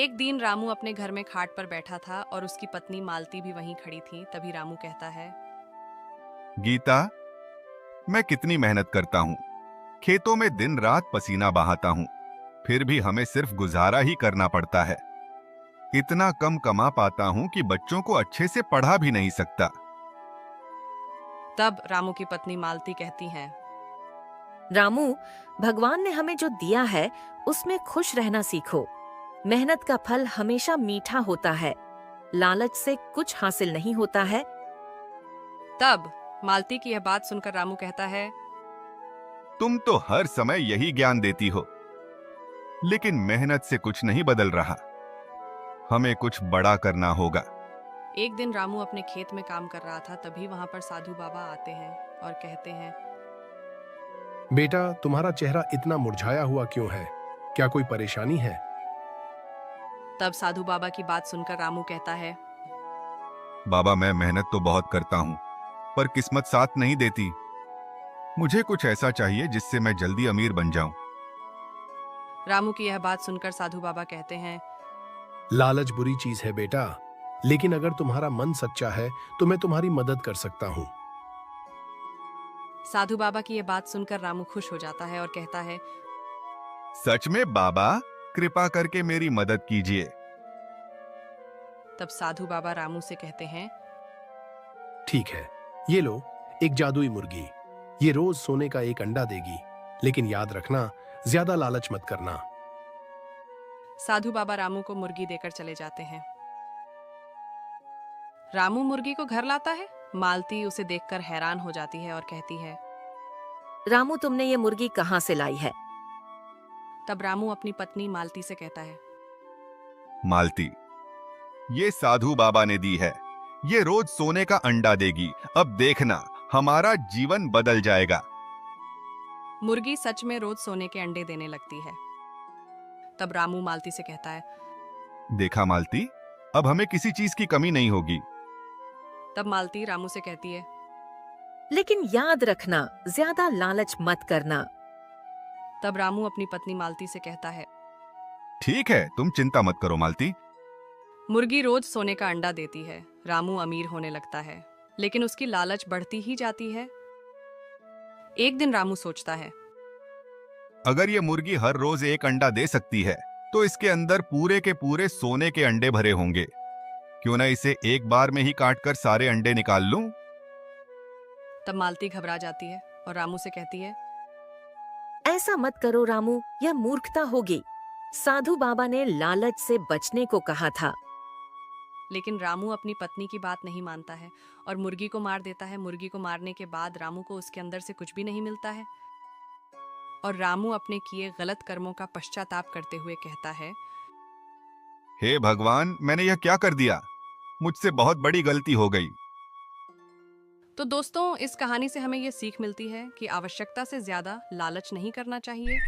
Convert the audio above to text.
एक दिन रामू अपने घर में खाट पर बैठा था और उसकी पत्नी मालती भी वहीं खड़ी थी। तभी रामू कहता है, गीता, मैं कितनी मेहनत करता हूँ, खेतों में दिन रात पसीना बहाता हूँ, फिर भी हमें सिर्फ गुजारा ही करना पड़ता है। इतना कम कमा पाता हूँ कि बच्चों को अच्छे से पढ़ा भी नहीं सकता। तब रामू की पत्नी मालती कहती हैं, रामू, भगवान ने हमें जो दिया है उसमें खुश रहना सीखो। मेहनत का फल हमेशा मीठा होता है। लालच से कुछ हासिल नहीं होता है। तब मालती की यह बात सुनकर रामू कहता है, तुम तो हर समय यही ज्ञान देती हो, लेकिन मेहनत से कुछ नहीं बदल रहा। हमें कुछ बड़ा करना होगा। एक दिन रामू अपने खेत में काम कर रहा था। तभी वहां पर साधु बाबा आते हैं और कहते हैं, बेटा, तुम्हारा चेहरा इतना मुरझाया हुआ क्यों है? क्या कोई परेशानी है? तब साधु बाबा की बात सुनकर रामू कहता है, बाबा, मैं मेहनत तो बहुत करता हूँ, पर किस्मत साथ नहीं देती। मुझे कुछ ऐसा चाहिए जिससे मैं जल्दी अमीर बन जाऊं। रामू की यह बात सुनकर साधु बाबा कहते हैं, लालच बुरी चीज है बेटा, लेकिन अगर तुम्हारा मन सच्चा है तो मैं तुम्हारी मदद कर सकता हूँ। साधु बाबा की यह बात सुनकर रामू खुश हो जाता है और कहता है, सच में बाबा, कृपा करके मेरी मदद कीजिए। तब साधु बाबा रामू से कहते हैं, ठीक है, ये लो एक जादुई मुर्गी। ये रोज सोने का एक अंडा देगी, लेकिन याद रखना, ज्यादा लालच मत करना। साधु बाबा रामू को मुर्गी देकर चले जाते हैं। रामू मुर्गी को घर लाता है। मालती उसे देखकर हैरान हो जाती है और कहती है, रामू, तुमने ये मुर्गी कहाँ से लाई है? तब रामू अपनी पत्नी मालती से कहता है, मालती, ये साधु बाबा ने दी है। ये रोज सोने का अंडा देगी। अब देखना, हमारा जीवन बदल जाएगा। मुर्गी सच में रोज सोने के अंडे देने लगती है। तब रामू मालती से कहता है, देखा मालती, अब हमें किसी चीज की कमी नहीं होगी। तब मालती रामू से कहती है, लेकिन याद रखना, ज्यादा लालच मत करना। तब रामू अपनी पत्नी मालती से कहता है, ठीक है, तुम चिंता मत करो मालती। मुर्गी रोज सोने का अंडा देती है। रामू अमीर होने लगता है, लेकिन उसकी लालच बढ़ती ही जाती है। एक दिन रामू सोचता है, अगर ये मुर्गी हर रोज एक अंडा दे सकती है, तो इसके अंदर पूरे के पूरे सोने के अंडे भरे होंगे। क्यों ना इसे एक बार में ही काटकर सारे अंडे निकाल लूं? तब मालती घबरा जाती है और रामू से कहती है, ऐसा मत करो रामू, यह मूर्खता होगी। साधु बाबा ने लालच से बचने को कहा था। लेकिन रामू अपनी पत्नी की बात नहीं मानता है और मुर्गी को मार देता है। मुर्गी को मारने के बाद रामू को उसके अंदर से कुछ भी नहीं मिलता है और रामू अपने किए गलत कर्मों का पश्चाताप करते हुए कहता है, हे भगवान, मैंने यह क्या कर दिया? मुझसे बहुत बड़ी गलती हो गई। तो दोस्तों, इस कहानी से हमें यह सीख मिलती है कि आवश्यकता से ज्यादा लालच नहीं करना चाहिए।